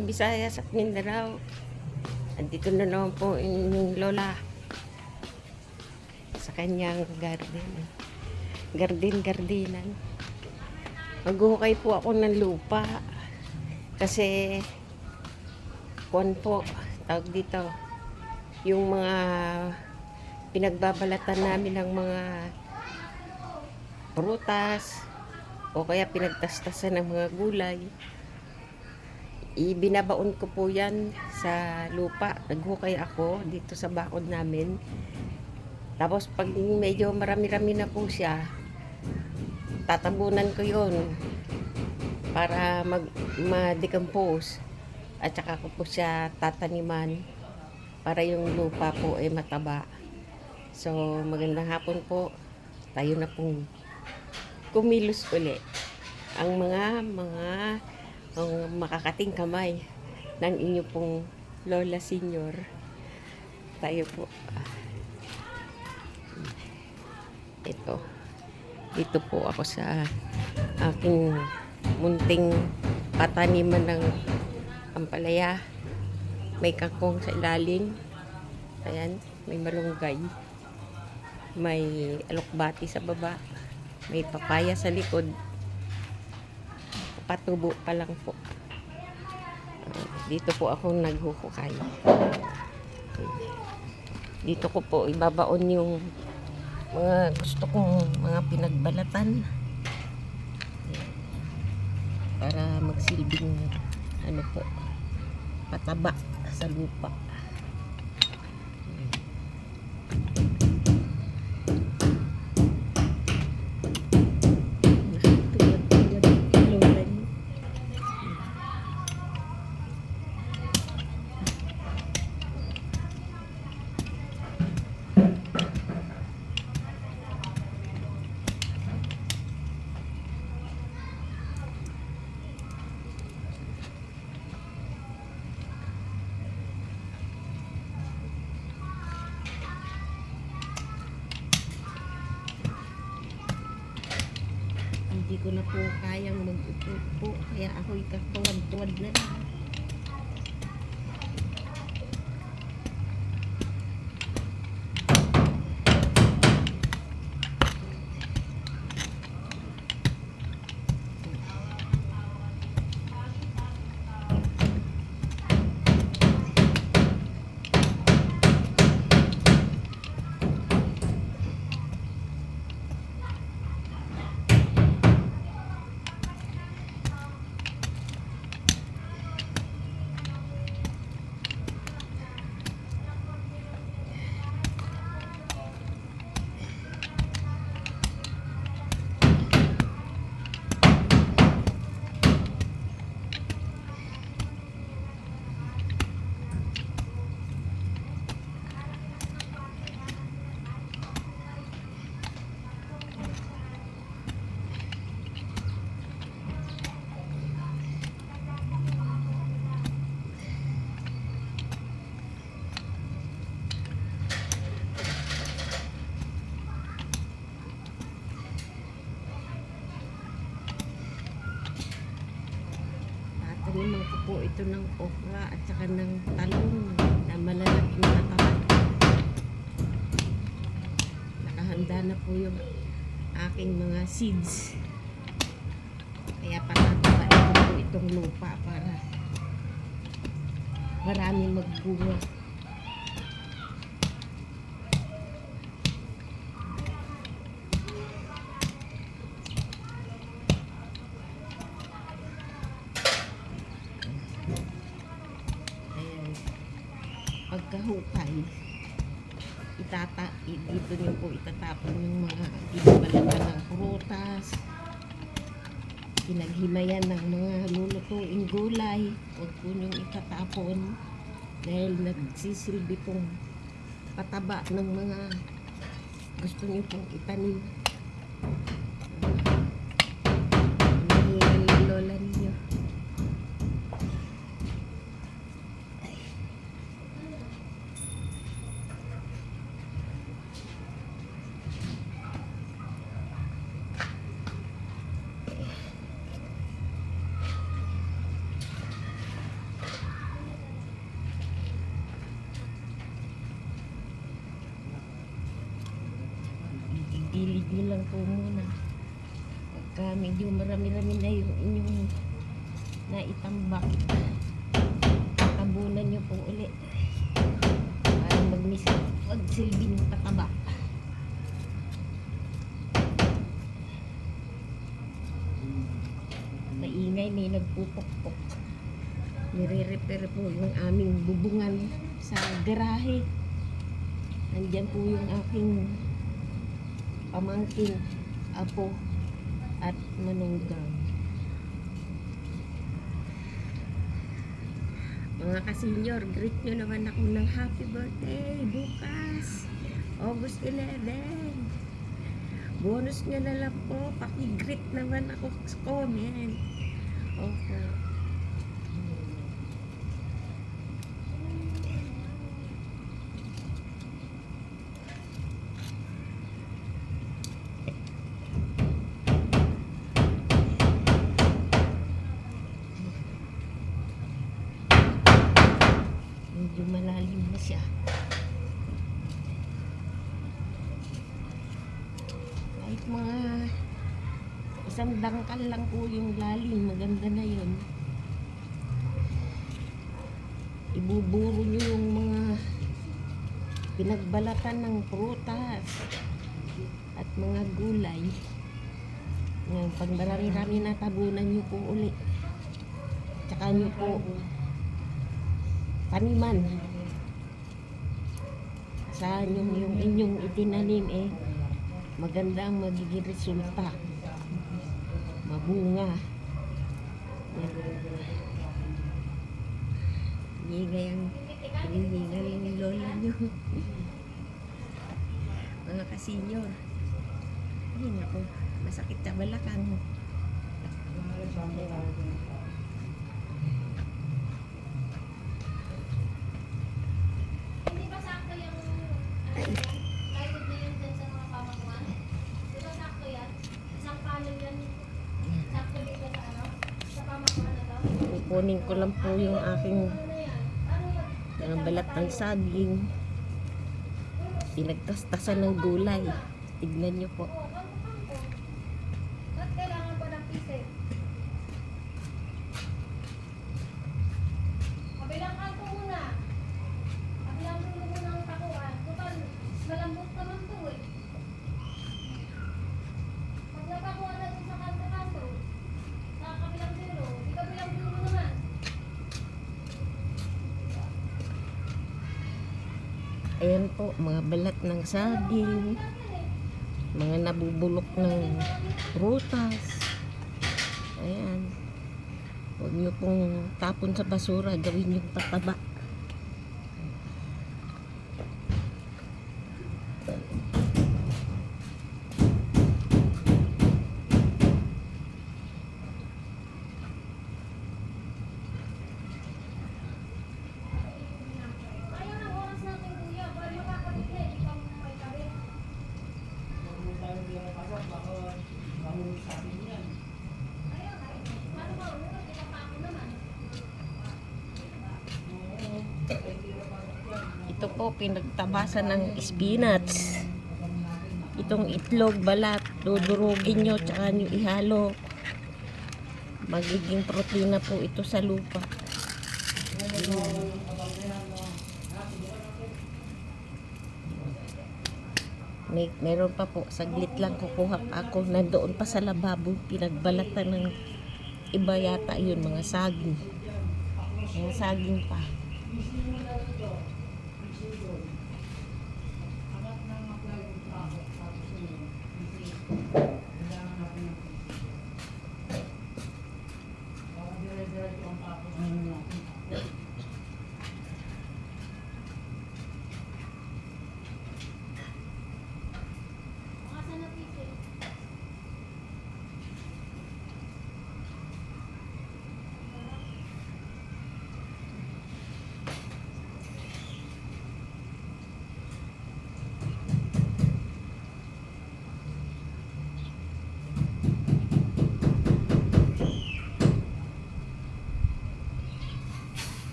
Visayas at Mindanao. Andito na naman po yung lola sa kanyang gardinan. Maghuhukay po ako ng lupa kasi kuwan po, tawag dito, yung mga pinagbabalatan namin ng mga prutas o kaya pinagtastasan ng mga gulay, ibinabaon ko po yan sa lupa. Naghukay ako dito sa bakod namin. Tapos pag medyo marami-rami na po siya, tatabunan ko yon para ma-decompose, at saka ko po siya tataniman para yung lupa po ay mataba. So magandang hapon po, tayo na pong kumilos uli ang mga makakating kamay ng inyo pong Lola Senior. Tayo po. Dito po ako sa aking munting pataniman ng ampalaya. May kangkong sa ilalim. Ayan, may malunggay. May alokbati sa baba. May papaya sa likod. Patubo pa lang po. Dito po ako naghuhukay. Dito ko po ibabaon yung mga gusto kong mga pinagbalatan para magsilbing pataba sa lupa. Hindi ko na po kayang mag-upo po, kaya ako'y katuwad-tuwad na lang. Taniman ko po ito ng okra at saka ng talong na malalaking tatapat. Nakahanda na po yung aking mga seeds. Kaya patatabain ko po itong lupa para maraming magbunga. Pagkahukay, dito niyo po itatapon yung mga binabalatan ng prutas, pinaghimayan ng mga lulutuing gulay. Huwag po niyong itatapon dahil nagsisilbi pong pataba ng mga gusto niyo pong itanim. Lola niyo. isilid nyo lang po muna. Pagka medyo marami-rami na yung inyong naitambak, tabunan nyo po ulit para magsilbing pataba. Maingay, may nagpupukpok. Nire-repair po yung aming bubungan sa garahe. Nandyan po yung aking pamangkin, apo at manunggang. Mga ka-senior, greet nyo naman ako ng happy birthday bukas, August 11. Bonus nyo na lang po, paki-greet naman ako sa comment. Okay. Medyo malalim na siya. Kahit mga isang dangkal lang po yung lalim, maganda na yun. Ibuburo nyo yung mga pinagbalatan ng prutas at mga gulay. Ngayon, pag marami-rami na, tabunan nyo po ulit. Tsaka nyo po taniman. Saan yung inyong itinanim maganda ang magiging resulta. Mabunga. Hingay ang hinihingal ng lola nyo. Mga ka-senior. Ayun ako, masakit sa balakang. Kukunin ko lang po yung aking balat ng saging. Pinagtastasan ng gulay. Tignan nyo po. Ayan po, mga balat ng saging, mga nabubulok ng prutas. Ayan. Huwag nyo pong tapon sa basura, gawin yung pataba. Ito po, pinagtabasan ng spinach. Itong itlog, balat, dudurugin nyo, tsaka nyo ihalo. Magiging protina po ito sa lupa. Meron pa po, saglit lang kukuha pa ako. Nandoon pa sa lababo, pinagbalatan ng iba yata yun, mga saging. Mga saging pa.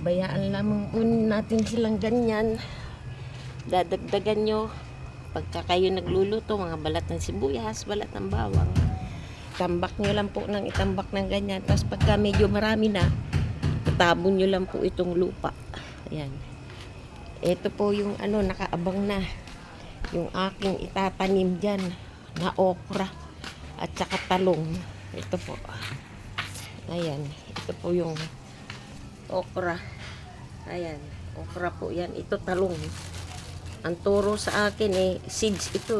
Bayaan lamang po natin silang ganyan. Dadagdagan nyo pagka kayo nagluluto, mga balat ng sibuyas, balat ng bawang. Tambak nyo lang po ng itambak ng ganyan. Tapos pagka medyo marami na, tatabon nyo lang po itong lupa. Ayan. Ito po yung nakaabang na. Yung aking itatanim dyan na okra at saka talong. Ito po. Ayan. Ito po yung okra. Ayan. Okra po yan. Ito talong. Ang turo sa akin seeds ito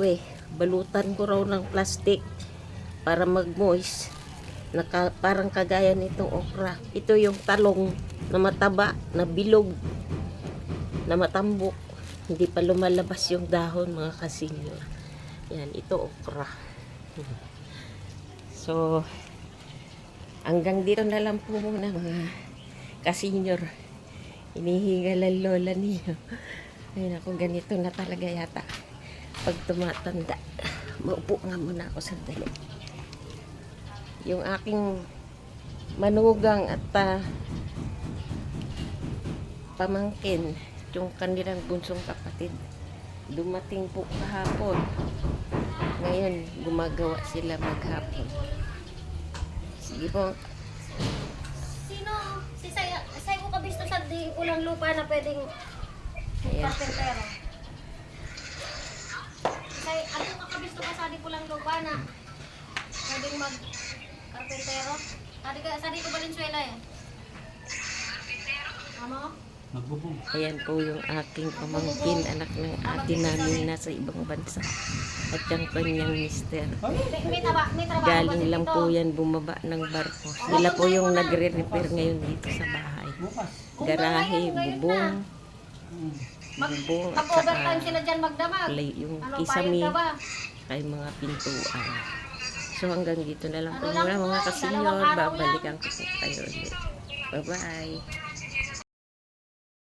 balutan ko raw ng plastic para mag-moist. Parang kagaya nitong okra. Ito yung talong na mataba, na bilog, na matambok. Hindi pa lumalabas yung dahon, mga kasenyor. Yan, ito okra. So, hanggang dito na lang po muna mga kasenyor. Inihingal ang lola niyo. Ay naku, ganito na talaga yata pag tumatanda. Maupo nga muna ako sandali. Yung aking manugang at pamangkin, yung kanilang bunsong kapatid, dumating po kahapon. Ngayon, gumagawa sila maghapon. Sige po. Sino? Si Say ko kabisto sa di ulang lupa na pwedeng Ayan. karpentero. Say, ako kakabisto ka sa di ulang lupa na pwedeng mag karpentero. Sadi ko Valenzuela Ano? Magbubong. Ayan po yung aking pamangkin, anak ng ate namin nasa ibang bansa. At yung kanyang mister. May trabaho Galing kasi lang dito. po yan bumaba ng barko. Sila po yung nagre-repair ngayon dito sa bahay. Bukas. Garahe, Ngayon bubong, at Mag-overtime saka sila dyan magdamag. yung Ano, kisame, payag ka ba? kay mga pintuan. So hanggang dito na lang po Ano lang muna mga po, kasenyor. dalawang araw Babalikan ko po kayo ulit. Bye-bye.